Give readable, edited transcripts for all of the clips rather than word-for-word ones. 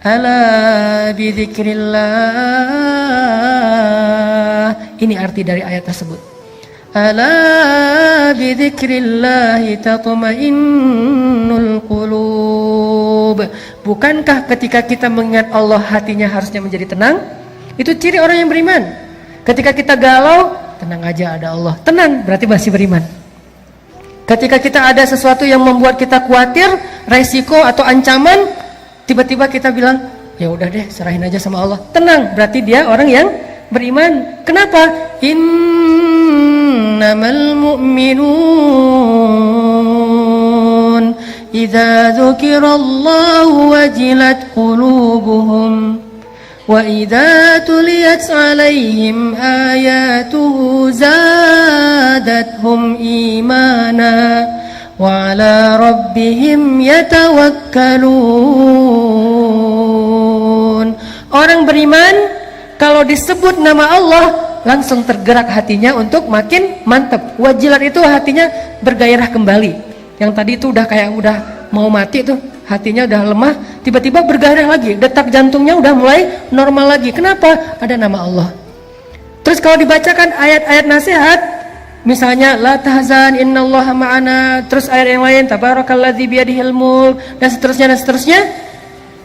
Ala bidzikrillah. Ini arti dari ayat tersebut. Ala bidzikrillahi tatma'innul qulub. Bukankah ketika kita mengingat Allah hatinya harusnya menjadi tenang? Itu ciri orang yang beriman. Ketika kita galau, tenang aja ada Allah. Tenang, berarti masih beriman. Ketika kita ada sesuatu yang membuat kita khawatir, resiko atau ancaman, tiba-tiba kita bilang, ya udah deh, serahin aja sama Allah. Tenang, berarti dia orang yang beriman. Kenapa? Innamal mu'minun idza dzukirallahu wajilat qulubuhum wa idza tuliyat 'alaihim ayatuhu zadatuhum imana wa 'ala rabbihim yatawakkalun. Orang beriman kalau disebut nama Allah langsung tergerak hatinya untuk makin mantap. Wajilat itu hatinya bergairah kembali. Yang tadi itu udah kayak udah mau mati tuh, hatinya udah lemah, tiba-tiba bergairah lagi, detak jantungnya udah mulai normal lagi. Kenapa? Ada nama Allah. Terus kalau dibacakan ayat-ayat nasihat, misalnya la tahzan innallaha ma'ana, terus ayat yang lain tabarakalladzi biyadihil mulk dan seterusnya,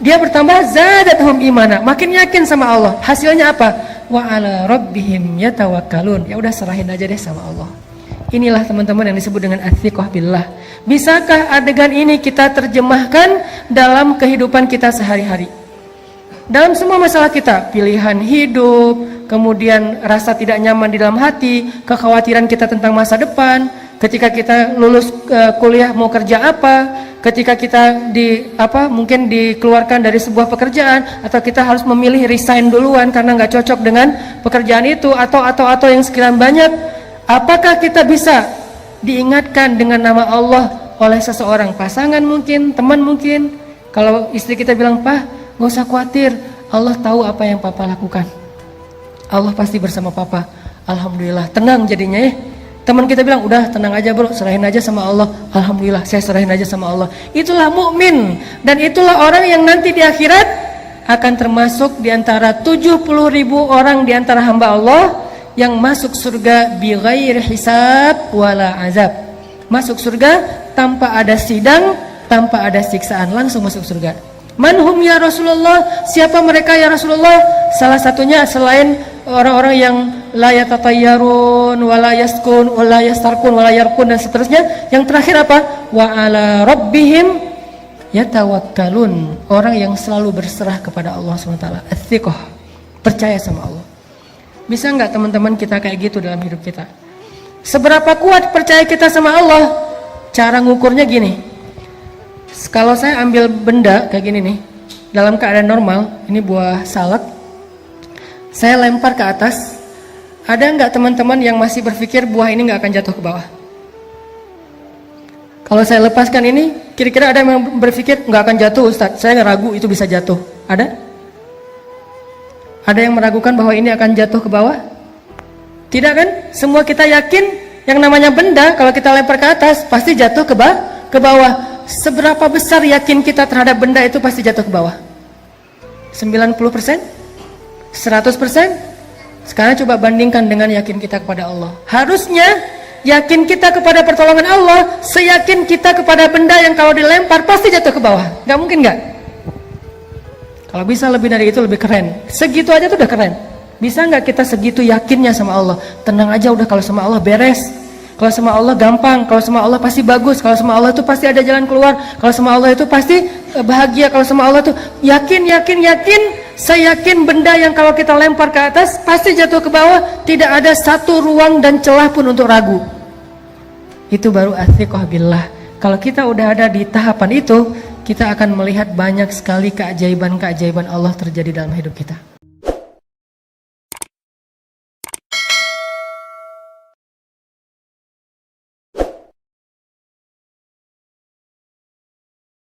dia bertambah zadatuhum imana, makin yakin sama Allah. Hasilnya apa? Wa 'ala rabbihim yatawakkalun. Ya udah, serahin aja deh sama Allah. Inilah teman-teman yang disebut dengan athiqah billah. Bisakah adegan ini kita terjemahkan dalam kehidupan kita sehari-hari? Dalam semua masalah kita, pilihan hidup, kemudian rasa tidak nyaman di dalam hati, kekhawatiran kita tentang masa depan, ketika kita lulus kuliah mau kerja apa, ketika kita mungkin dikeluarkan dari sebuah pekerjaan, atau kita harus memilih resign duluan karena nggak cocok dengan pekerjaan itu, atau yang sekian banyak. Apakah kita bisa diingatkan dengan nama Allah oleh seseorang, pasangan mungkin, teman mungkin? Kalau istri kita bilang, "Pak, gak usah khawatir, Allah tahu apa yang papa lakukan. Allah pasti bersama papa." Alhamdulillah, tenang jadinya ya. Teman kita bilang, "Udah tenang aja bro, serahin aja sama Allah." Alhamdulillah, saya serahin aja sama Allah. Itulah mukmin, dan itulah orang yang nanti di akhirat akan termasuk di antara 70.000 orang di antara hamba Allah yang masuk surga bighairi hisab wala azab. Masuk surga tanpa ada sidang, tanpa ada siksaan, langsung masuk surga. Manhum ya Rasulullah? Siapa mereka ya Rasulullah? Salah satunya selain orang-orang yang la yatatayyarun wala yaskun wala yastarkun wala yarkun dan seterusnya, yang terakhir apa? Wa 'ala rabbihim yatawakkalun. Orang yang selalu berserah kepada Allah SWT. Athiqah, percaya sama Allah. Bisa nggak teman-teman kita kayak gitu dalam hidup kita? Seberapa kuat percaya kita sama Allah? Cara ngukurnya gini. Kalau saya ambil benda kayak gini nih, dalam keadaan normal, ini buah salak, saya lempar ke atas, ada nggak teman-teman yang masih berpikir buah ini nggak akan jatuh ke bawah? Kalau saya lepaskan ini, kira-kira ada yang berpikir nggak akan jatuh Ustadz, saya ragu itu bisa jatuh? Ada? Ada yang meragukan bahwa ini akan jatuh ke bawah? Tidak kan? Semua kita yakin yang namanya benda kalau kita lempar ke atas pasti jatuh ke bawah. Seberapa besar yakin kita terhadap benda itu pasti jatuh ke bawah? 90%? 100%? Sekarang coba bandingkan dengan yakin kita kepada Allah. Harusnya yakin kita kepada pertolongan Allah seyakin kita kepada benda yang kalau dilempar pasti jatuh ke bawah. Gak mungkin gak? Kalau bisa lebih dari itu lebih keren. Segitu aja tuh udah keren. Bisa nggak kita segitu yakinnya sama Allah? Tenang aja udah, kalau sama Allah beres. Kalau sama Allah gampang. Kalau sama Allah pasti bagus. Kalau sama Allah itu pasti ada jalan keluar. Kalau sama Allah itu pasti bahagia. Kalau sama Allah tuh yakin. Saya yakin benda yang kalau kita lempar ke atas pasti jatuh ke bawah. Tidak ada satu ruang dan celah pun untuk ragu. Itu baru athiqah billah. Kalau kita udah ada di tahapan itu, kita akan melihat banyak sekali keajaiban-keajaiban Allah terjadi dalam hidup kita.